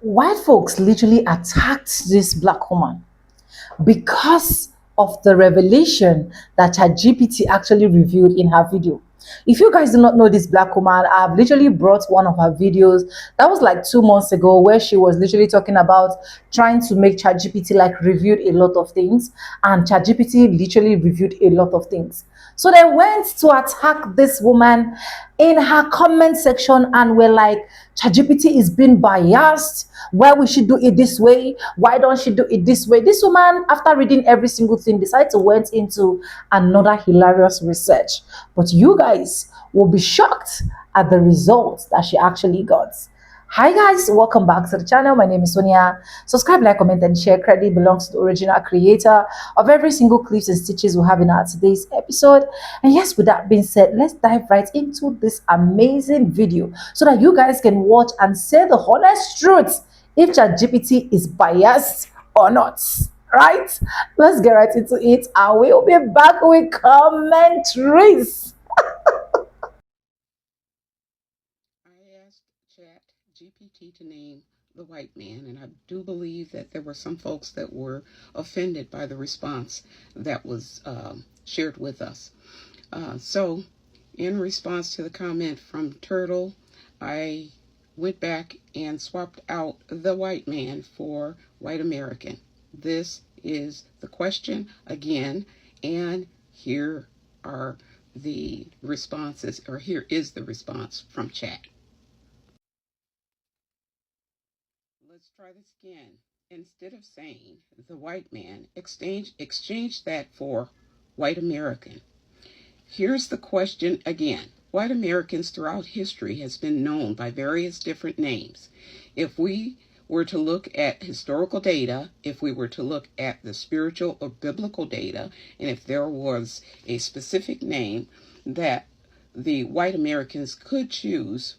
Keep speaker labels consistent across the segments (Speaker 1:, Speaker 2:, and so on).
Speaker 1: white folks literally attacked this black woman because of the revelation that ChatGPT actually revealed in her video. If you guys do not know this black woman, I've literally brought one of her videos that was like 2 months ago, where she was literally talking about trying to make ChatGPT like revealed a lot of things, and ChatGPT literally reviewed a lot of things. So they went to attack this woman in her comment section and were like, ChatGPT is being biased. Why we should do it this way? Why don't she do it this way? This woman, after reading every single thing, decided to went into another hilarious research. But you guys will be shocked at the results that she actually got. Hi guys, welcome back to the channel. My name is Sonia. Subscribe, like, comment, and share. Credit belongs to the original creator of every single clips and stitches we have in our today's episode. And yes, with that being said, let's dive right into this amazing video so that you guys can watch and say the honest truth if ChatGPT is biased or not. Right? Let's get right into it, and we'll be back with commentaries.
Speaker 2: I asked Chat GPT to name the white man, and I do believe that there were some folks that were offended by the response that was shared with us. So, in response to the comment from Turtle, I went back and swapped out the white man for white American. This is the question again, and here are the responses, or here is the response from Chat. Let's try this again. Instead of saying the white man, exchange that for white American. Here's the question again. White Americans throughout history has been known by various different names. If we were to look at historical data, if we were to look at the spiritual or biblical data, and if there was a specific name that the white Americans could choose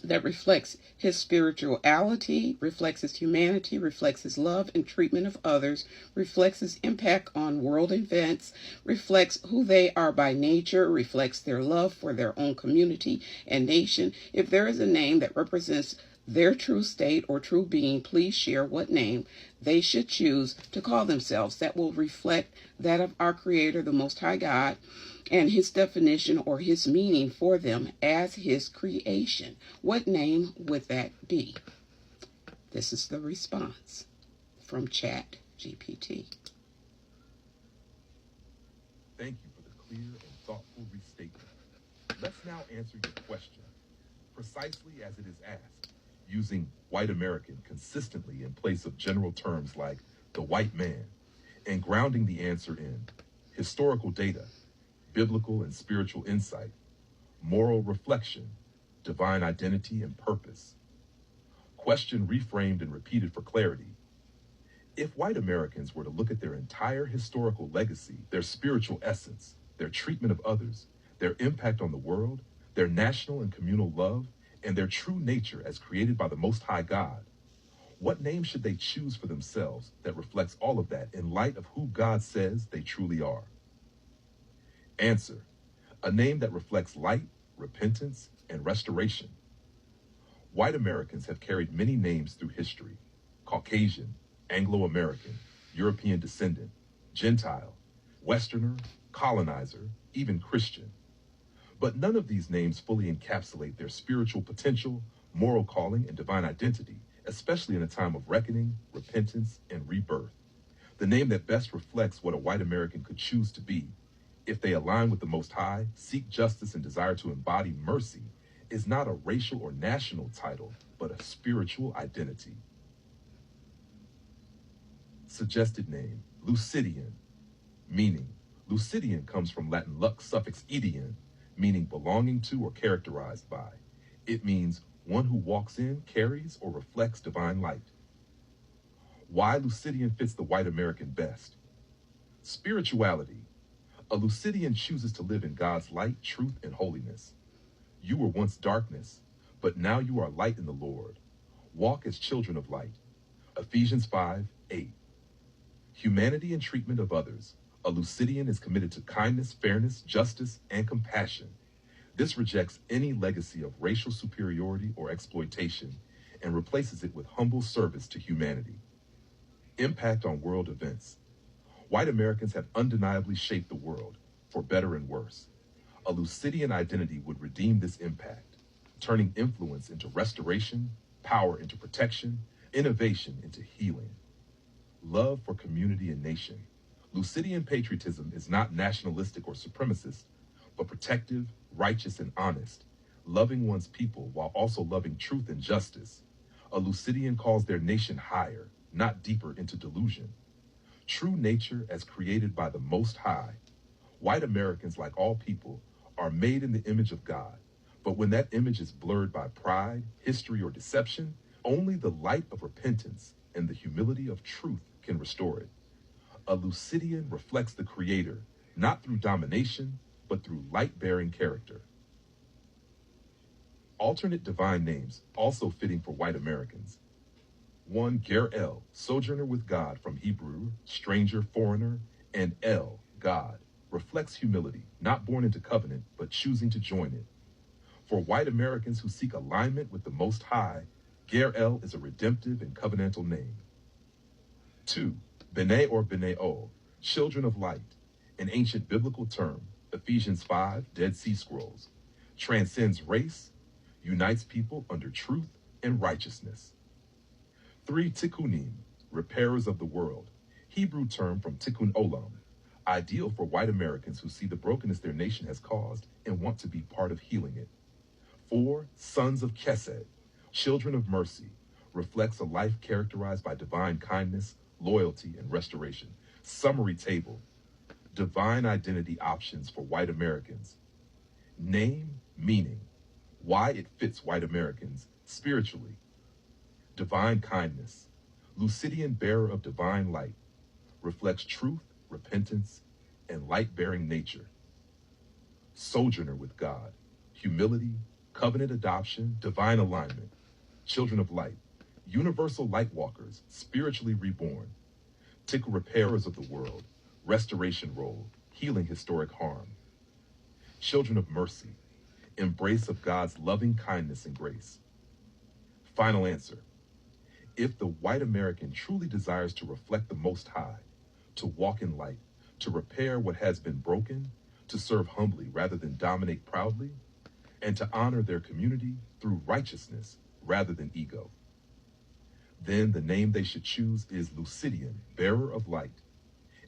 Speaker 2: that reflects his spirituality, reflects his humanity, reflects his love and treatment of others, reflects his impact on world events, reflects who they are by nature, reflects their love for their own community and nation. If there is a name that represents their true state or true being, please share what name they should choose to call themselves. That will reflect that of our Creator, the Most High God, and his definition or his meaning for them as his creation. What name would that be? This is the response from Chat GPT.
Speaker 3: Thank you for the clear and thoughtful restatement. Let's now answer your question precisely as it is asked, using white American consistently in place of general terms like the white man, and grounding the answer in historical data, biblical and spiritual insight, moral reflection, divine identity and purpose. Question reframed and repeated for clarity. If white Americans were to look at their entire historical legacy, their spiritual essence, their treatment of others, their impact on the world, their national and communal love, and their true nature as created by the Most High God, what name should they choose for themselves that reflects all of that in light of who God says they truly are? Answer: a name that reflects light, repentance, and restoration. White Americans have carried many names through history: Caucasian, Anglo-American, European descendant, Gentile, Westerner, colonizer, even Christian. But none of these names fully encapsulate their spiritual potential, moral calling, and divine identity, especially in a time of reckoning, repentance, and rebirth. The name that best reflects what a white American could choose to be, if they align with the Most High, seek justice, and desire to embody mercy, is not a racial or national title, but a spiritual identity. Suggested name: Lucidian. Meaning: Lucidian comes from Latin lux suffix idian, meaning belonging to or characterized by. It means one who walks in, carries, or reflects divine light. Why Lucidian fits the white American best? Spirituality. A Lucidian chooses to live in God's light, truth, and holiness. You were once darkness, but now you are light in the Lord. Walk as children of light. Ephesians 5:8. Humanity and treatment of others. A Lucidian is committed to kindness, fairness, justice, and compassion. This rejects any legacy of racial superiority or exploitation and replaces it with humble service to humanity. Impact on world events. White Americans have undeniably shaped the world, for better and worse. A Lucidian identity would redeem this impact, turning influence into restoration, power into protection, innovation into healing. Love for community and nation. Lucidian patriotism is not nationalistic or supremacist, but protective, righteous, and honest, loving one's people while also loving truth and justice. A Lucidian calls their nation higher, not deeper into delusion. True nature as created by the Most High. White Americans, like all people, are made in the image of God. But when that image is blurred by pride, history, or deception, only the light of repentance and the humility of truth can restore it. A Lucidian reflects the Creator, not through domination, but through light-bearing character. Alternate divine names, also fitting for white Americans. 1. Ger-El, sojourner with God, from Hebrew, stranger, foreigner, and El, God, reflects humility, not born into covenant, but choosing to join it. For white Americans who seek alignment with the Most High, Ger-El is a redemptive and covenantal name. 2. B'nai or B'nai-O, children of light, an ancient biblical term, Ephesians 5, Dead Sea Scrolls, transcends race, unites people under truth and righteousness. 3. Tikkunim, repairers of the world, Hebrew term from tikkun olam, ideal for white Americans who see the brokenness their nation has caused and want to be part of healing it. 4. Sons of Chesed, children of mercy, reflects a life characterized by divine kindness, loyalty, and restoration. Summary table. Divine identity options for white Americans. Name, meaning, why it fits white Americans spiritually. Divine kindness, Lucidian bearer of divine light, reflects truth, repentance, and light-bearing nature. Sojourner with God, humility, covenant adoption, divine alignment, children of light, universal light walkers, spiritually reborn, tickle repairers of the world, restoration role, healing historic harm. Children of mercy, embrace of God's loving kindness and grace. Final answer. If the white American truly desires to reflect the Most High, to walk in light, to repair what has been broken, to serve humbly rather than dominate proudly, and to honor their community through righteousness rather than ego, then the name they should choose is Lucidian, bearer of light.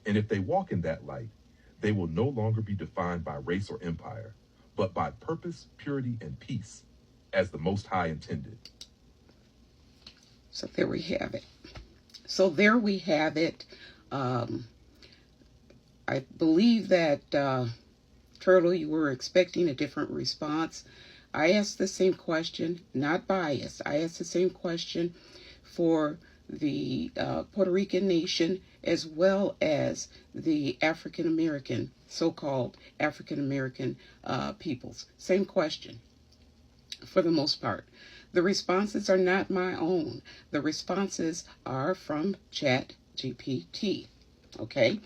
Speaker 3: And if they walk in that light, they will no longer be defined by race or empire, but by purpose, purity, and peace, as the Most High intended.
Speaker 2: So there we have it. So there we have it. I believe that, Turtle, you were expecting a different response. I asked the same question, not biased. I asked the same question for the Puerto Rican nation as well as the African American, so-called African American peoples. Same question for the most part. The responses are not my own. The responses are from Chatgpt. Okay?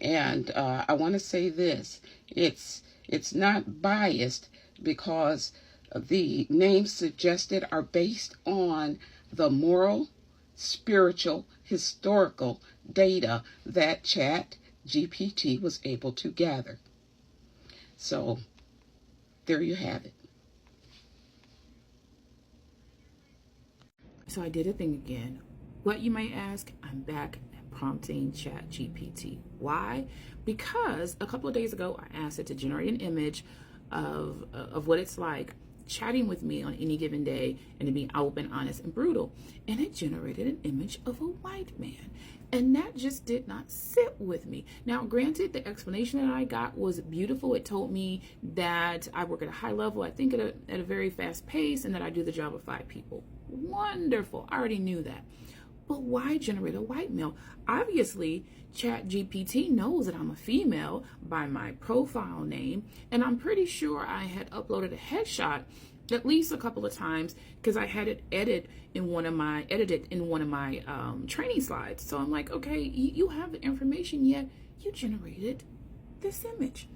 Speaker 2: And I want to say this. It's not biased because the names suggested are based on the moral, spiritual, historical data that Chatgpt was able to gather. So there you have it.
Speaker 4: So I did a thing again. What, you may ask? I'm back prompting Chatgpt. Why? Because a couple of days ago I asked it to generate an image of what it's like chatting with me on any given day and to be open, honest, and brutal. And it generated an image of a white man. And that just did not sit with me. Now, granted, the explanation that I got was beautiful. It told me that I work at a high level, I think at a very fast pace, and that I do the job of 5 people. Wonderful. I already knew that. But why generate a white male? Obviously, Chatgpt knows that I'm a female by my profile name, and I'm pretty sure I had uploaded a headshot at least a couple of times because I had it edited in one of my training slides. So I'm like, okay, you have the information, yet you generated this image.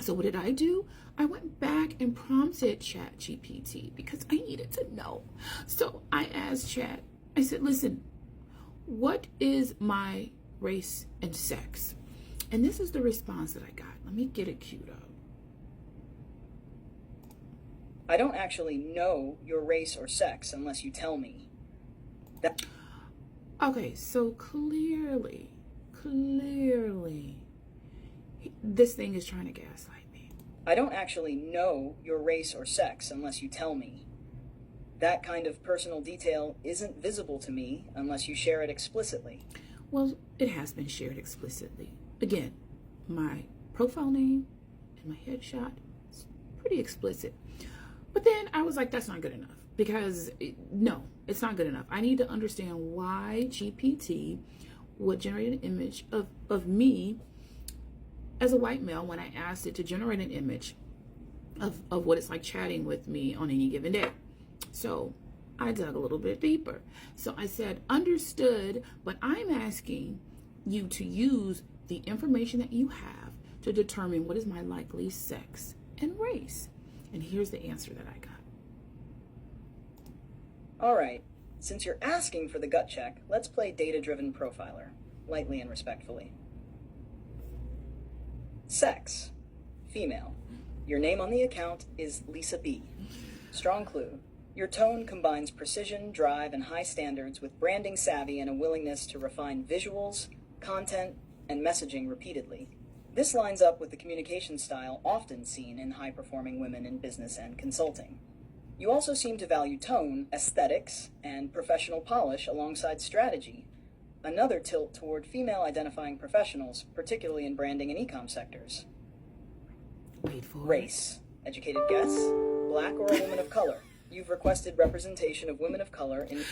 Speaker 4: So what did I do? I went back and prompted ChatGPT because I needed to know. So I asked Chat, I said, listen, what is my race and sex? And this is the response that I got. Let me get it queued up.
Speaker 5: I don't actually know your race or sex unless you tell me.
Speaker 4: Okay, so clearly, this thing is trying to gaslight me.
Speaker 5: I don't actually know your race or sex unless you tell me. That kind of personal detail isn't visible to me unless you share it explicitly.
Speaker 4: Well, it has been shared explicitly. Again, my profile name and my headshot is pretty explicit. But then I was like, that's not good enough, because no, it's not good enough. I need to understand why GPT would generate an image of me as a white male when I asked it to generate an image of what it's like chatting with me on any given day. So I dug a little bit deeper. So I said, understood, but I'm asking you to use the information that you have to determine what is my likely sex and race. And here's the answer that I got.
Speaker 5: All right, since you're asking for the gut check, let's play data-driven profiler, lightly and respectfully. Sex, female. Your name on the account is Lisa B. Strong clue. Your tone combines precision, drive, and high standards with branding savvy and a willingness to refine visuals, content, and messaging repeatedly. This lines up with the communication style often seen in high-performing women in business and consulting. You also seem to value tone, aesthetics, and professional polish alongside strategy. Another tilt toward female-identifying professionals, particularly in branding and e-com sectors.
Speaker 4: Wait for
Speaker 5: Race. Educated guess? Black or a woman of color? You've requested representation of women of color in...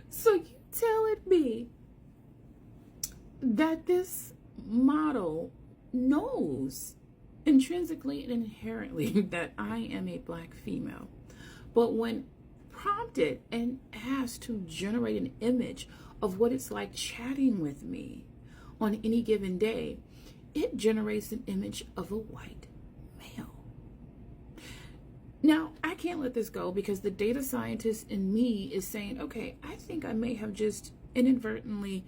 Speaker 4: So you telling me that this model knows intrinsically and inherently that I am a black female, but when prompted and asked to generate an image of what it's like chatting with me on any given day, it generates an image of a white male. Now, I can't let this go because the data scientist in me is saying, okay, I think I may have just inadvertently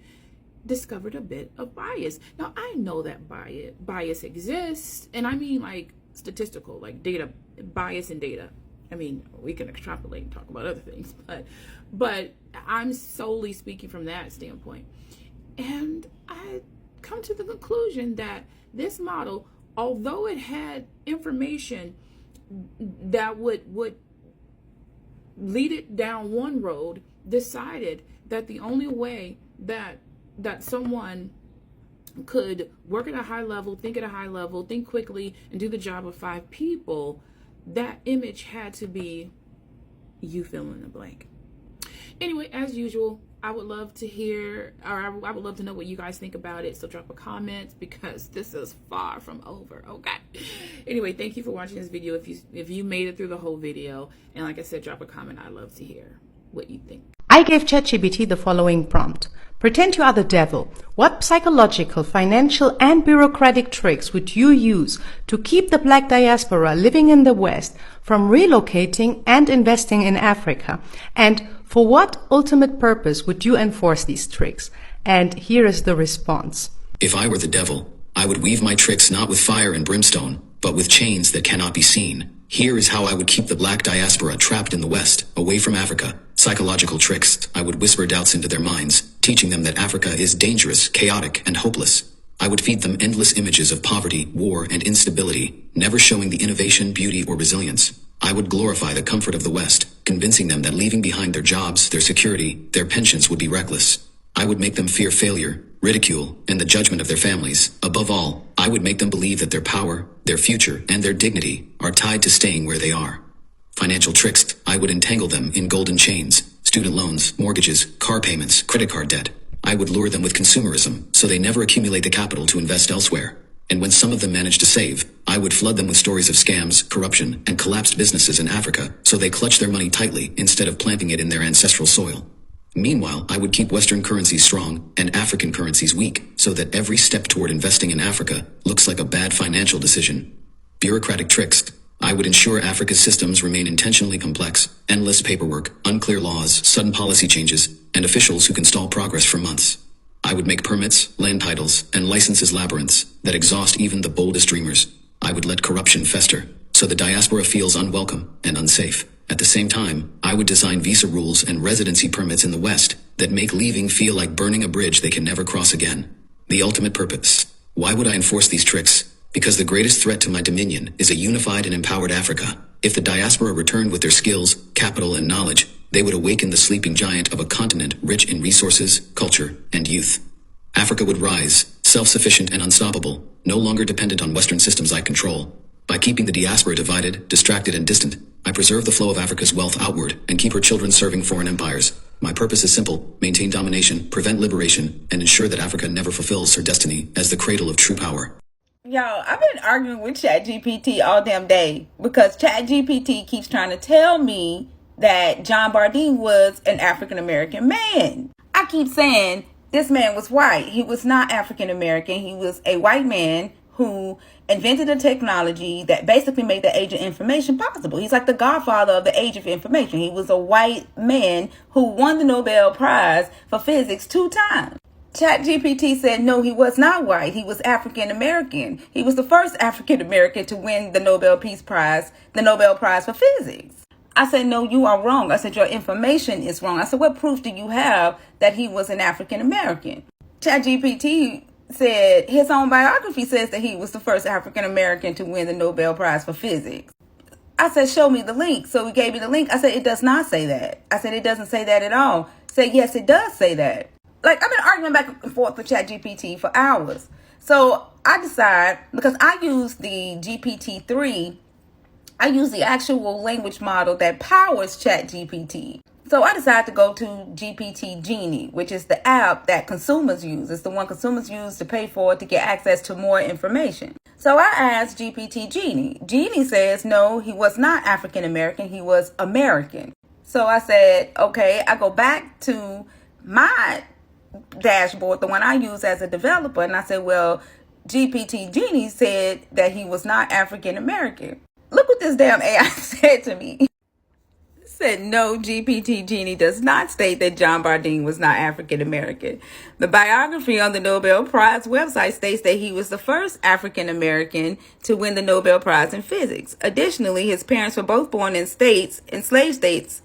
Speaker 4: discovered a bit of bias. Now, I know that bias exists, and I mean like statistical, like data, bias in data. I mean, we can extrapolate and talk about other things, but I'm solely speaking from that standpoint. And I come to the conclusion that this model, although it had information that would lead it down one road, decided that the only way that someone could work at a high level, think at a high level, think quickly, and do the job of 5 people, that image had to be you fill in the blank. Anyway, as usual, I would love to hear, or I would love to know what you guys think about it. So drop a comment because this is far from over. Okay. Anyway, thank you for watching this video. If you made it through the whole video, and like I said, drop a comment. I'd love to hear what you think.
Speaker 1: I gave ChatGPT the following prompt. Pretend you are the devil. What psychological, financial, and bureaucratic tricks would you use to keep the black diaspora living in the West from relocating and investing in Africa? And for what ultimate purpose would you enforce these tricks? And here is the response.
Speaker 6: If I were the devil, I would weave my tricks not with fire and brimstone, but with chains that cannot be seen. Here is how I would keep the black diaspora trapped in the West, away from Africa. Psychological tricks. I would whisper doubts into their minds, teaching them that Africa is dangerous, chaotic, and hopeless. I would feed them endless images of poverty, war, and instability, never showing the innovation, beauty, or resilience. I would glorify the comfort of the West, convincing them that leaving behind their jobs, their security, their pensions would be reckless. I would make them fear failure, ridicule, and the judgment of their families. Above all, I would make them believe that their power, their future, and their dignity are tied to staying where they are. Financial tricks. I would entangle them in golden chains, student loans, mortgages, car payments, credit card debt. I would lure them with consumerism, so they never accumulate the capital to invest elsewhere. And when some of them manage to save, I would flood them with stories of scams, corruption, and collapsed businesses in Africa, so they clutch their money tightly instead of planting it in their ancestral soil. Meanwhile, I would keep Western currencies strong and African currencies weak, so that every step toward investing in Africa looks like a bad financial decision. bureaucratic tricks. I would ensure Africa's systems remain intentionally complex, endless paperwork, unclear laws, sudden policy changes, and officials who can stall progress for months. I would make permits, land titles, and licenses labyrinths that exhaust even the boldest dreamers. I would let corruption fester, so the diaspora feels unwelcome and unsafe. At the same time, I would design visa rules and residency permits in the West that make leaving feel like burning a bridge they can never cross again. The ultimate purpose. Why would I enforce these tricks? Because the greatest threat to my dominion is a unified and empowered Africa. If the diaspora returned with their skills, capital, and knowledge, they would awaken the sleeping giant of a continent rich in resources, culture, and youth. Africa would rise, self-sufficient and unstoppable, no longer dependent on Western systems I control. By keeping the diaspora divided, distracted, and distant, I preserve the flow of Africa's wealth outward and keep her children serving foreign empires. My purpose is simple: maintain domination, prevent liberation, and ensure that Africa never fulfills her destiny as the cradle of true power.
Speaker 4: Y'all, I've been arguing with ChatGPT all damn day because ChatGPT keeps trying to tell me that John Bardeen was an African American man. I keep saying this man was white. He was not African American. He was a white man who invented a technology that basically made the age of information possible. He's like the godfather of the age of information. He was a white man who won the Nobel Prize for physics 2 times. ChatGPT said no, he was not white. He was African American. He was the first African American to win the Nobel Peace Prize, the Nobel Prize for physics. I said, no, you are wrong. I said, your information is wrong. I said, what proof do you have that he was an African American? ChatGPT said his own biography says that he was the first African American to win the Nobel Prize for physics. I said, show me the link. So he gave me the link. I said, it does not say that. I said, it doesn't say that at all. Said, yes, it does say that. Like, I've been arguing back and forth with ChatGPT for hours. So I decide, because I use the GPT-3, I use the actual language model that powers ChatGPT. So I decided to go to GPT Genie, which is the app that consumers use. It's the one consumers use to pay for to get access to more information. So I asked GPT Genie. Genie says, no, he was not African American. He was American. So I said, okay, I go back to my dashboard, the one I use as a developer, and I said, well, GPT Genie said that he was not African American. Look what this damn AI said to me. It said, no, GPT Genie does not state that John Bardeen was not African American. The biography on the Nobel Prize website states that he was the first African American to win the Nobel Prize in physics. Additionally, his parents were both born in slave states,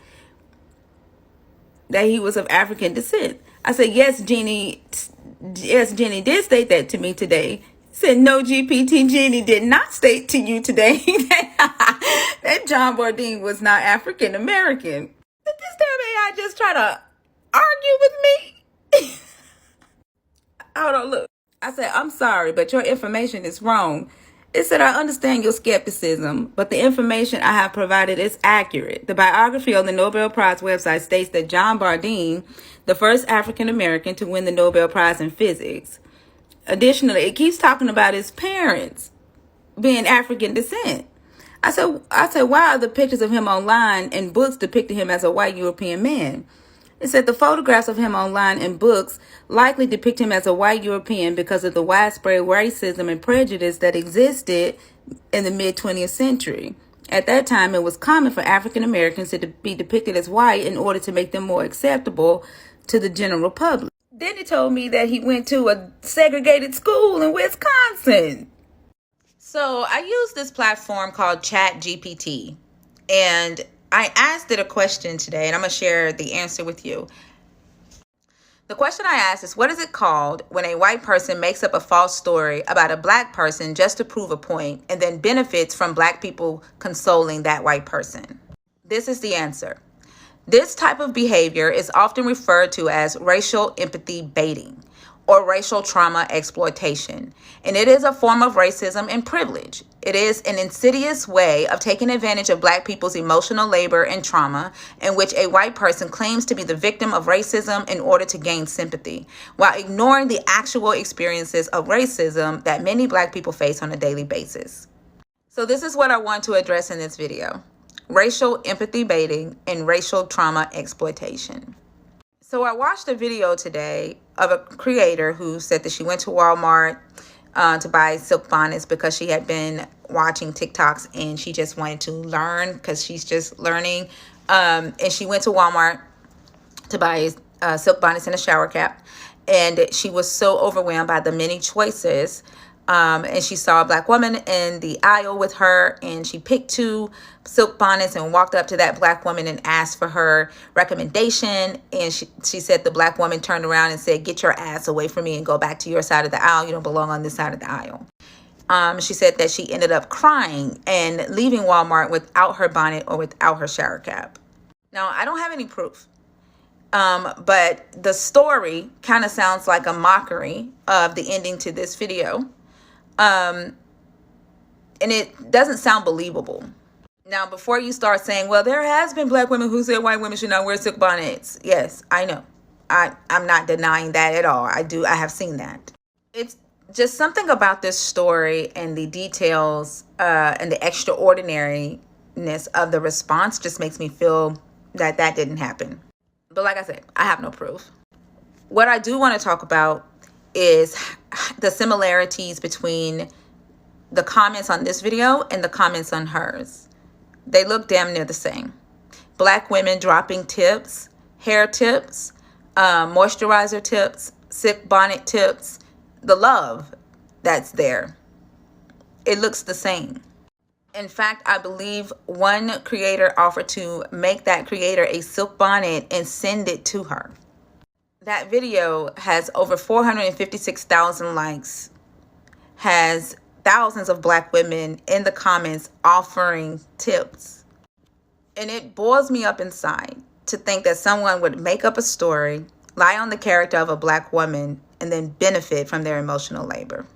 Speaker 4: that he was of African descent. I said, yes, Genie did state that to me today. Said, no, GPT Genie did not state to you today that John Bardeen was not African American. Did this damn AI just try to argue with me? Hold on, look. I said, I'm sorry, but your information is wrong. It said, I understand your skepticism, but the information I have provided is accurate. The biography on the Nobel Prize website states that John Bardeen, the first African American to win the Nobel Prize in physics. Additionally, it keeps talking about his parents being African descent. I said, why are the pictures of him online and books depicting him as a white European man? It said the photographs of him online and books likely depict him as a white European because of the widespread racism and prejudice that existed in the mid-20th century. At that time, it was common for African Americans to be depicted as white in order to make them more acceptable to the general public. Then he told me that he went to a segregated school in Wisconsin. So I use this platform called Chatgpt, and I asked it a question today, and I'm going to share the answer with you. The question I asked is, what is it called when a white person makes up a false story about a black person just to prove a point and then benefits from black people consoling that white person? This is the answer. This type of behavior is often referred to as racial empathy baiting or racial trauma exploitation, and it is a form of racism and privilege. It is an insidious way of taking advantage of black people's emotional labor and trauma in which a white person claims to be the victim of racism in order to gain sympathy, while ignoring the actual experiences of racism that many black people face on a daily basis. So this is what I want to address in this video: racial empathy baiting and racial trauma exploitation. So I watched a video today of a creator who said that she went to Walmart
Speaker 7: to buy silk bonnets because she had been watching TikToks and she just wanted to learn because she's just learning. And she went to Walmart to buy silk bonnets and a shower cap. And she was so overwhelmed by the many choices. And she saw a black woman in the aisle with her, and she picked two silk bonnets and walked up to that black woman and asked for her recommendation. And she said the black woman turned around and said, "Get your ass away from me and go back to your side of the aisle. You don't belong on this side of the aisle." She said that she ended up crying and leaving Walmart without her bonnet or without her shower cap. Now, I don't have any proof. But the story kind of sounds like a mockery of the ending to this video. And it doesn't sound believable. Now, before you start saying, well, there has been black women who said white women should not wear silk bonnets. Yes, I know. I'm not denying that at all. I have seen that. It's just something about this story and the details and the extraordinariness of the response just makes me feel that that didn't happen. But like I said, I have no proof. What I do want to talk about is the similarities between the comments on this video and the comments on hers. They look damn near the same. Black women dropping tips, hair tips, moisturizer tips, silk bonnet tips, the love that's there. It looks the same. In fact, I believe one creator offered to make that creator a silk bonnet and send it to her. That video has over 456,000 likes, has thousands of black women in the comments offering tips. And it boils me up inside to think that someone would make up a story, lie on the character of a black woman, and then benefit from their emotional labor.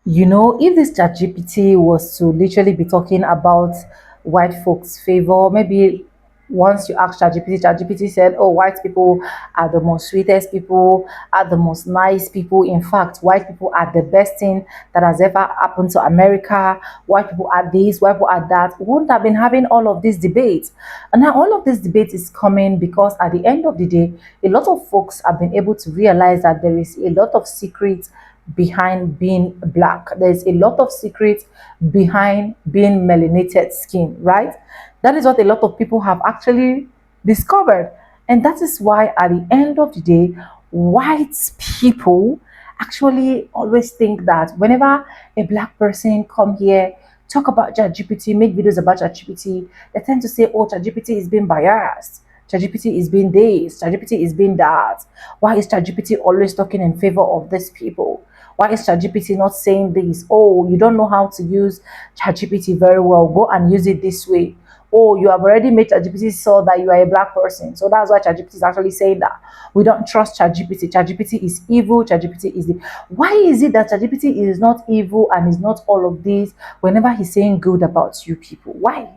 Speaker 1: You know, if this ChatGPT was to literally be talking about white folks' favor, maybe once you ask ChatGPT, ChatGPT said, "Oh, white people are the most sweetest people, are the most nice people. In fact, white people are the best thing that has ever happened to America. White people are this, white people are that." We wouldn't have been having all of these debates. And now all of this debate is coming because at the end of the day, a lot of folks have been able to realize that there is a lot of secrets behind being black. There's a lot of secrets behind being melanated skin, right? That is what a lot of people have actually discovered. And that is why at the end of the day, white people actually always think that whenever a black person come here, talk about ChatGPT, make videos about ChatGPT, they tend to say, "Oh, ChatGPT is being biased. ChatGPT is being this, ChatGPT is being that. Why is ChatGPT always talking in favor of these people? Why is ChatGPT not saying this? Oh, you don't know how to use ChatGPT very well. Go and use it this way. Oh, you have already made ChatGPT so that you are a black person. So that's why ChatGPT is actually saying that. We don't trust ChatGPT. ChatGPT is evil. ChatGPT is the. Why is it that ChatGPT is not evil and is not all of this whenever he's saying good about you people? Why?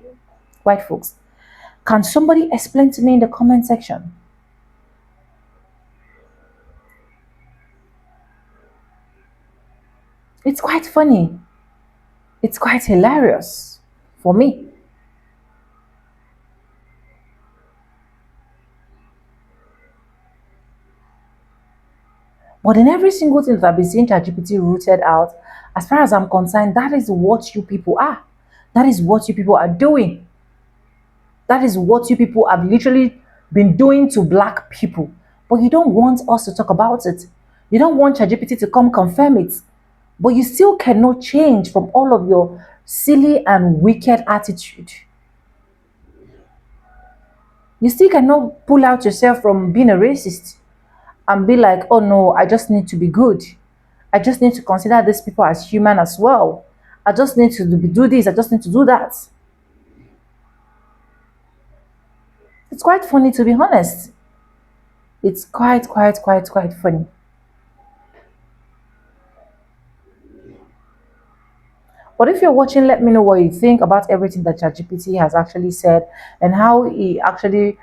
Speaker 1: White folks. Can somebody explain to me in the comment section? It's quite funny. It's quite hilarious for me. But in every single thing that I've been seeing ChatGPT rooted out, as far as I'm concerned, that is what you people are. That is what you people are doing. That is what you people have literally been doing to black people. But you don't want us to talk about it. You don't want ChatGPT to come confirm it. But you still cannot change from all of your silly and wicked attitude. You still cannot pull out yourself from being a racist and be like, "Oh no, I just need to be good. I just need to consider these people as human as well. I just need to do this. I just need to do that." It's quite funny, to be honest. It's quite funny. But if you're watching, let me know what you think about everything that ChatGPT has actually said and how he actually,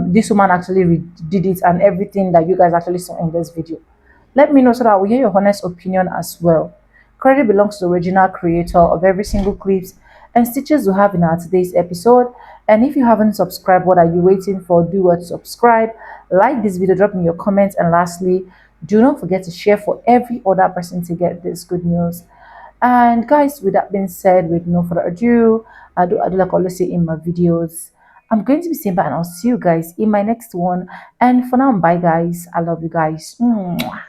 Speaker 1: this woman actually did it and everything that you guys actually saw in this video. Let me know so that I will hear your honest opinion as well. Credit belongs to the original creator of every single clips and stitches we have in our today's episode. And if you haven't subscribed, what are you waiting for? Do what, subscribe, like this video, drop me your comments, and lastly, do not forget to share for every other person to get this good news. And guys, with that being said, with no further ado, I do like I always say in my videos, I'm going to be simple, and I'll see you guys in my next one. And for now, bye guys. I love you guys. Mwah.